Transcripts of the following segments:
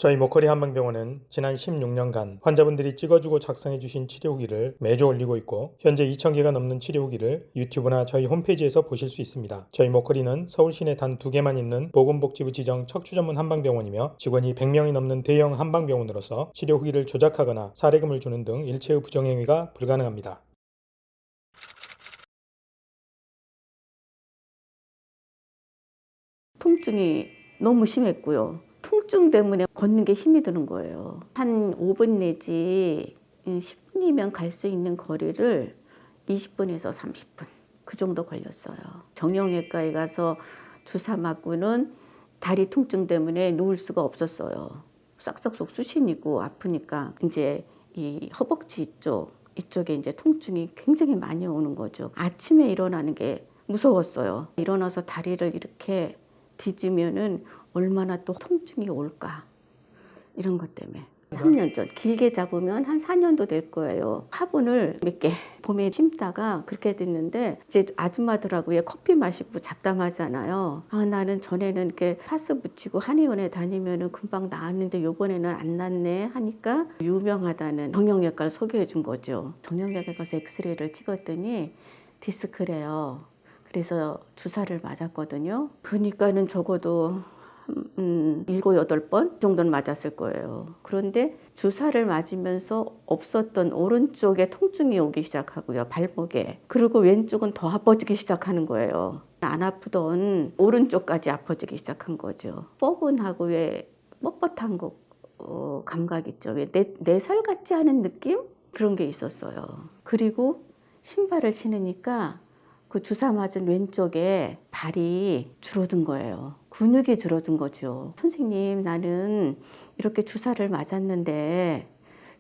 저희 모커리 한방병원은 지난 16년간 환자분들이 찍어주고 작성해주신 치료 후기를 매주 올리고 있고 현재 2,000개가 넘는 치료 후기를 유튜브나 저희 홈페이지에서 보실 수 있습니다. 저희 모커리는 서울 시내 단 2개만 있는 보건복지부 지정 척추 전문 한방병원이며 직원이 100명이 넘는 대형 한방병원으로서 치료 후기를 조작하거나 사례금을 주는 등 일체의 부정행위가 불가능합니다. 통증이 너무 심했고요. 통증 때문에 걷는 게 힘이 드는 거예요. 한 5분 내지 10분이면 갈 수 있는 거리를 20분에서 30분 그 정도 걸렸어요. 정형외과에 가서 주사 맞고는 다리 통증 때문에 누울 수가 없었어요. 싹싹 쑤시니고 아프니까 이제 이 허벅지 이쪽에 이제 통증이 굉장히 많이 오는 거죠. 아침에 일어나는 게 무서웠어요. 일어나서 다리를 이렇게 뒤지면은 얼마나 또 통증이 올까 이런 것 때문에 3년 전 길게 잡으면 한 4년도 될 거예요. 화분을 몇 개 봄에 심다가 그렇게 됐는데 이제 아줌마들하고 커피 마시고 잡담하잖아요. 나는 전에는 이렇게 파스 붙이고 한의원에 다니면은 금방 나았는데 요번에는 안 낫네 하니까 유명하다는 정형외과를 소개해 준 거죠. 정형외과 가서 엑스레이를 찍었더니 디스크래요. 그래서 주사를 맞았거든요. 그러니까는 적어도 7, 8번 정도는 맞았을 거예요. 그런데 주사를 맞으면서 없었던 오른쪽에 통증이 오기 시작하고요. 발목에. 그리고 왼쪽은 더 아파지기 시작하는 거예요. 안 아프던 오른쪽까지 아파지기 시작한 거죠. 뻐근하고 왜 뻣뻣한 거 감각 있죠. 왜 내 살 같지 않은 느낌? 그런 게 있었어요. 그리고 신발을 신으니까 그 주사 맞은 왼쪽에 발이 줄어든 거예요. 근육이 줄어든 거죠. 선생님, 나는 이렇게 주사를 맞았는데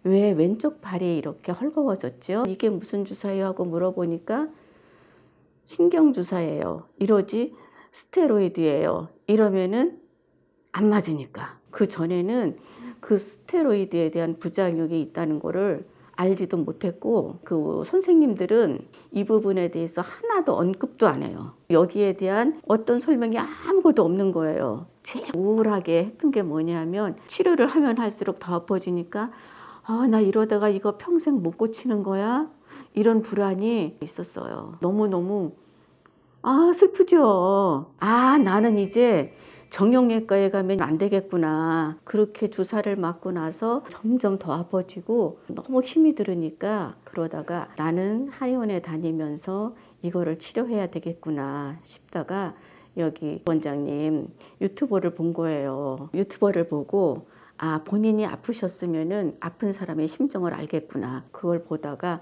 왜 왼쪽 발이 이렇게 헐거워졌죠? 이게 무슨 주사예요? 하고 물어보니까 신경주사예요. 이러지 스테로이드예요. 이러면은 안 맞으니까. 그 전에는 그 스테로이드에 대한 부작용이 있다는 거를 알지도 못했고 그 선생님들은 이 부분에 대해서 하나도 언급도 안 해요. 여기에 대한 어떤 설명이 아무것도 없는 거예요. 제일 우울하게 했던 게 뭐냐면 치료를 하면 할수록 더 아파지니까 나 이러다가 이거 평생 못 고치는 거야? 이런 불안이 있었어요. 너무너무 슬프죠. 나는 이제 정형외과에 가면 안 되겠구나. 그렇게 주사를 맞고 나서 점점 더 아파지고 너무 힘이 들으니까 그러다가 나는 한의원에 다니면서 이거를 치료해야 되겠구나 싶다가 여기 원장님 유튜버를 본 거예요. 유튜버를 보고 본인이 아프셨으면은 아픈 사람의 심정을 알겠구나. 그걸 보다가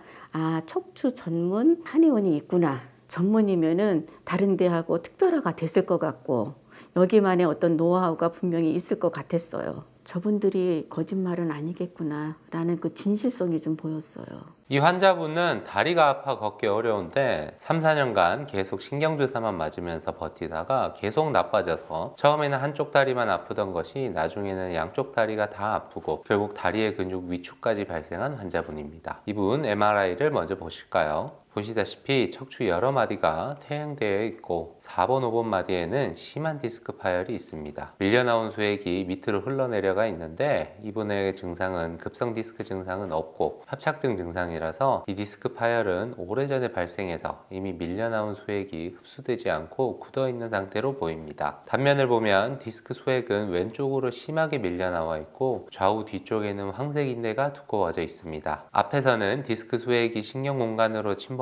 척추 전문 한의원이 있구나. 전문이면은 다른 데하고 특별화가 됐을 것 같고 여기만의 어떤 노하우가 분명히 있을 것 같았어요. 저분들이 거짓말은 아니겠구나 라는 그 진실성이 좀 보였어요. 이 환자분은 다리가 아파 걷기 어려운데 3, 4년간 계속 신경주사만 맞으면서 버티다가 계속 나빠져서 처음에는 한쪽 다리만 아프던 것이 나중에는 양쪽 다리가 다 아프고 결국 다리의 근육 위축까지 발생한 환자분입니다. 이분 MRI를 먼저 보실까요? 보시다시피 척추 여러 마디가 퇴행되어 있고 4번, 5번 마디에는 심한 디스크 파열이 있습니다. 밀려나온 수액이 밑으로 흘러내려가 있는데 이분의 증상은 급성 디스크 증상은 없고 협착증 증상이라서 이 디스크 파열은 오래전에 발생해서 이미 밀려나온 수액이 흡수되지 않고 굳어있는 상태로 보입니다. 단면을 보면 디스크 수액은 왼쪽으로 심하게 밀려나와 있고 좌우 뒤쪽에는 황색 인대가 두꺼워져 있습니다. 앞에서는 디스크 수액이 신경 공간으로 침범하고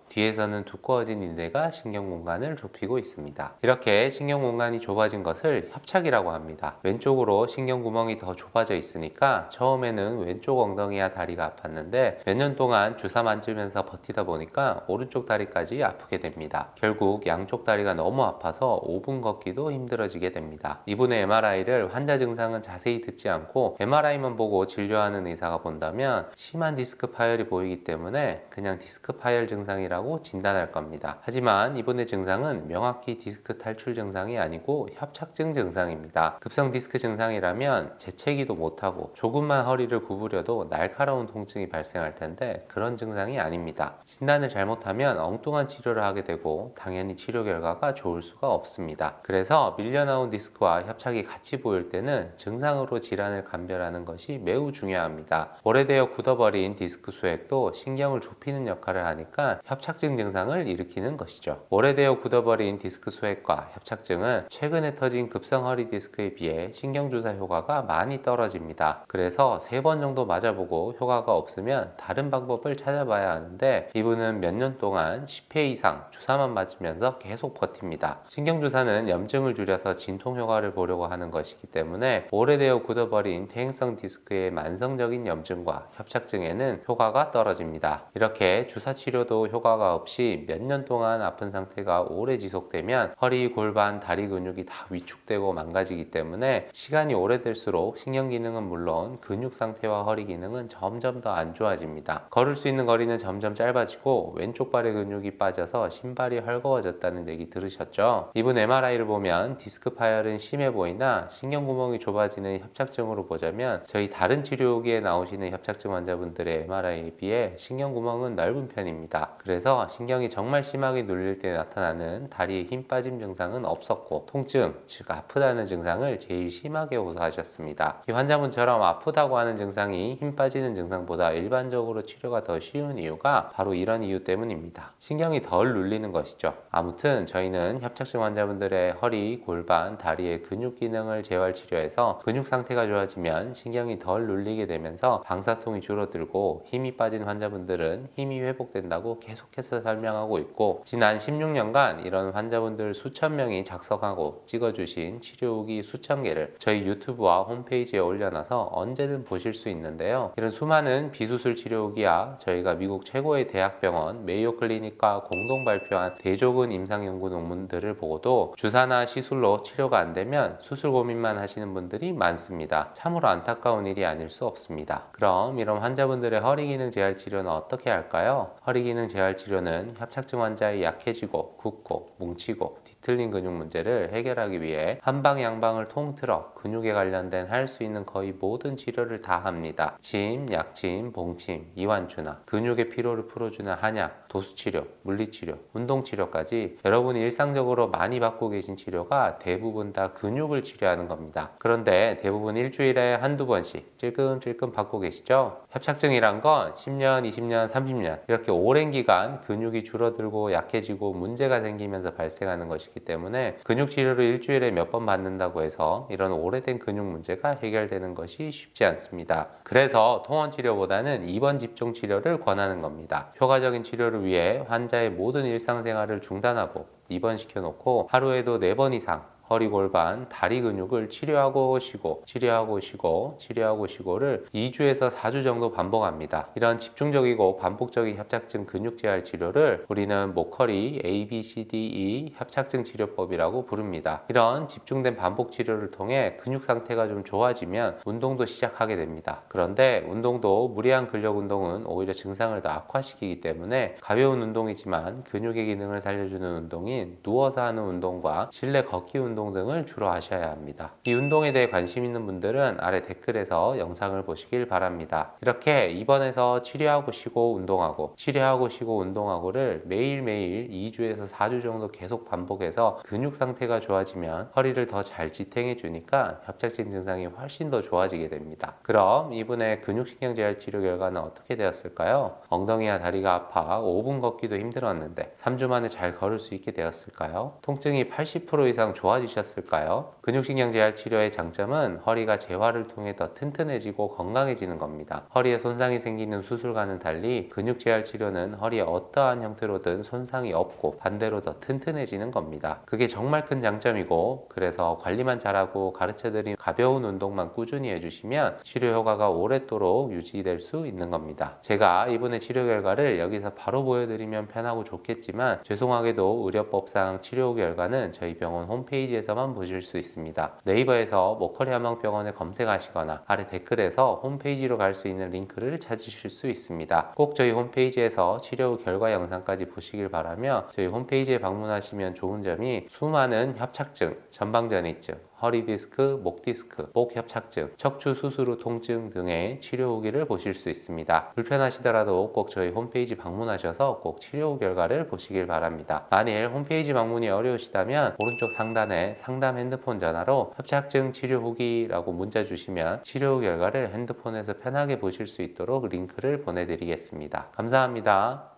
뒤에서는 두꺼워진 인대가 신경 공간을 좁히고 있습니다. 이렇게 신경 공간이 좁아진 것을 협착이라고 합니다. 왼쪽으로 신경 구멍이 더 좁아져 있으니까 처음에는 왼쪽 엉덩이와 다리가 아팠는데 몇 년 동안 주사 맞으면서 버티다 보니까 오른쪽 다리까지 아프게 됩니다. 결국 양쪽 다리가 너무 아파서 5분 걷기도 힘들어지게 됩니다. 이분의 MRI를 환자 증상은 자세히 듣지 않고 MRI만 보고 진료하는 의사가 본다면 심한 디스크 파열이 보이기 때문에 그냥 디스크 파열 디스크열 증상이라고 진단할 겁니다. 하지만 이분의 증상은 명확히 디스크 탈출 증상이 아니고 협착증 증상입니다. 급성 디스크 증상이라면 재채기도 못하고 조금만 허리를 구부려도 날카로운 통증이 발생할 텐데 그런 증상이 아닙니다. 진단을 잘못하면 엉뚱한 치료를 하게 되고 당연히 치료 결과가 좋을 수가 없습니다. 그래서 밀려나온 디스크와 협착이 같이 보일 때는 증상으로 질환을 감별하는 것이 매우 중요합니다. 오래되어 굳어버린 디스크 수액도 신경을 좁히는 역할을 하니까 협착증 증상을 일으키는 것이죠. 오래되어 굳어버린 디스크 수액과 협착증은 최근에 터진 급성 허리 디스크에 비해 신경주사 효과가 많이 떨어집니다. 그래서 3번 정도 맞아보고 효과가 없으면 다른 방법을 찾아봐야 하는데 이분은 몇 년 동안 10회 이상 주사만 맞으면서 계속 버팁니다. 신경주사는 염증을 줄여서 진통 효과를 보려고 하는 것이기 때문에 오래되어 굳어버린 퇴행성 디스크의 만성적인 염증과 협착증에는 효과가 떨어집니다. 이렇게 주사 치료도 효과가 없이 몇 년 동안 아픈 상태가 오래 지속되면 허리, 골반, 다리 근육이 다 위축되고 망가지기 때문에 시간이 오래될수록 신경 기능은 물론 근육 상태와 허리 기능은 점점 더 안 좋아집니다. 걸을 수 있는 거리는 점점 짧아지고 왼쪽 발의 근육이 빠져서 신발이 헐거워졌다는 얘기 들으셨죠? 이분 MRI를 보면 디스크 파열은 심해 보이나 신경구멍이 좁아지는 협착증으로 보자면 저희 다른 치료기에 나오시는 협착증 환자분들의 MRI에 비해 신경구멍은 넓은 편입니다. 그래서 신경이 정말 심하게 눌릴 때 나타나는 다리에 힘 빠짐 증상은 없었고 통증, 즉 아프다는 증상을 제일 심하게 호소하셨습니다. 이 환자분처럼 아프다고 하는 증상이 힘 빠지는 증상보다 일반적으로 치료가 더 쉬운 이유가 바로 이런 이유 때문입니다. 신경이 덜 눌리는 것이죠. 아무튼 저희는 협착증 환자분들의 허리, 골반, 다리의 근육 기능을 재활 치료해서 근육 상태가 좋아지면 신경이 덜 눌리게 되면서 방사통이 줄어들고 힘이 빠진 환자분들은 힘이 회복된다고 계속해서 설명하고 있고 지난 16년간 이런 환자분들 수천 명이 작성하고 찍어주신 치료 후기 수천 개를 저희 유튜브와 홈페이지에 올려놔서 언제든 보실 수 있는데요. 이런 수많은 비수술 치료 후기야 저희가 미국 최고의 대학병원 메이오 클리닉과 공동 발표한 대조근 임상 연구 논문들을 보고도 주사나 시술로 치료가 안 되면 수술 고민만 하시는 분들이 많습니다. 참으로 안타까운 일이 아닐 수 없습니다. 그럼 이런 환자분들의 허리 기능 재활 치료는 어떻게 할까요? 허리 기능 재활 치료는 협착증 환자의 약해지고 굽고 뭉치고 뒤틀린 근육 문제를 해결하기 위해 한방양방을 통틀어 근육에 관련된 할 수 있는 거의 모든 치료를 다 합니다. 침, 약침, 봉침, 이완추나 근육의 피로를 풀어주는 한약, 도수치료, 물리치료, 운동치료까지 여러분이 일상적으로 많이 받고 계신 치료가 대부분 다 근육을 치료하는 겁니다. 그런데 대부분 일주일에 한두 번씩 찔끔찔끔 받고 계시죠? 협착증이란 건 10년, 20년, 30년 이렇게 오랜 기간 근육이 줄어들고 약해지고 문제가 생기면서 발생하는 것이기 때문에 근육 치료를 일주일에 몇 번 받는다고 해서 이런 오래된 근육 문제가 해결되는 것이 쉽지 않습니다. 그래서 통원 치료보다는 입원 집중 치료를 권하는 겁니다. 효과적인 치료를 위해 환자의 모든 일상생활을 중단하고 입원시켜 놓고 하루에도 4번 이상 허리, 골반, 다리 근육을 치료하고 쉬고 치료하고 쉬고 치료하고 쉬고를 2주에서 4주 정도 반복합니다. 이런 집중적이고 반복적인 협착증 근육 재활 치료를 우리는 모커리 ABCDE 협착증 치료법이라고 부릅니다. 이런 집중된 반복 치료를 통해 근육 상태가 좀 좋아지면 운동도 시작하게 됩니다. 그런데 운동도 무리한 근력 운동은 오히려 증상을 더 악화시키기 때문에 가벼운 운동이지만 근육의 기능을 살려주는 운동인 누워서 하는 운동과 실내 걷기 운동 등을 주로 하셔야 합니다. 이 운동에 대해 관심 있는 분들은 아래 댓글에서 영상을 보시길 바랍니다. 이렇게 입원해서 치료하고 쉬고 운동하고 치료하고 쉬고 운동하고를 매일매일 2주에서 4주 정도 계속 반복해서 근육 상태가 좋아지면 허리를 더 잘 지탱해 주니까 협착증 증상이 훨씬 더 좋아지게 됩니다. 그럼 이분의 근육신경 재활 치료 결과는 어떻게 되었을까요? 엉덩이와 다리가 아파 5분 걷기도 힘들었는데 3주 만에 잘 걸을 수 있게 되었을까요? 통증이 80% 이상 좋아지셨을까요? 근육신경 재활 치료의 장점은 허리가 재활을 통해 더 튼튼해지고 건강해지는 겁니다. 허리에 손상이 생기는 수술과는 달리 근육 재활 치료는 허리에 어떠한 형태로든 손상이 없고 반대로 더 튼튼해지는 겁니다. 그게 정말 큰 장점이고 그래서 관리만 잘하고 가르쳐드린 가벼운 운동만 꾸준히 해주시면 치료 효과가 오랫도록 유지될 수 있는 겁니다. 제가 이분의 치료 결과를 여기서 바로 보여드리면 편하고 좋겠지만 죄송하게도 의료법상 치료 결과는 저희 병원 홈페이지 홈페이지에서만 보실 수 있습니다. 네이버에서 목걸이 한방병원을 검색하시거나 아래 댓글에서 홈페이지로 갈 수 있는 링크를 찾으실 수 있습니다. 꼭 저희 홈페이지에서 치료 후 결과 영상까지 보시길 바라며, 저희 홈페이지에 방문하시면 좋은 점이 수많은 협착증, 전방전이증, 허리 디스크, 목 디스크, 목 협착증, 척추 수술 후 통증 등의 치료 후기를 보실 수 있습니다. 불편하시더라도 꼭 저희 홈페이지 방문하셔서 꼭 치료 후 결과를 보시길 바랍니다. 만일 홈페이지 방문이 어려우시다면 오른쪽 상단에 상담 핸드폰 전화로 협착증 치료 후기라고 문자 주시면 치료 후 결과를 핸드폰에서 편하게 보실 수 있도록 링크를 보내드리겠습니다. 감사합니다.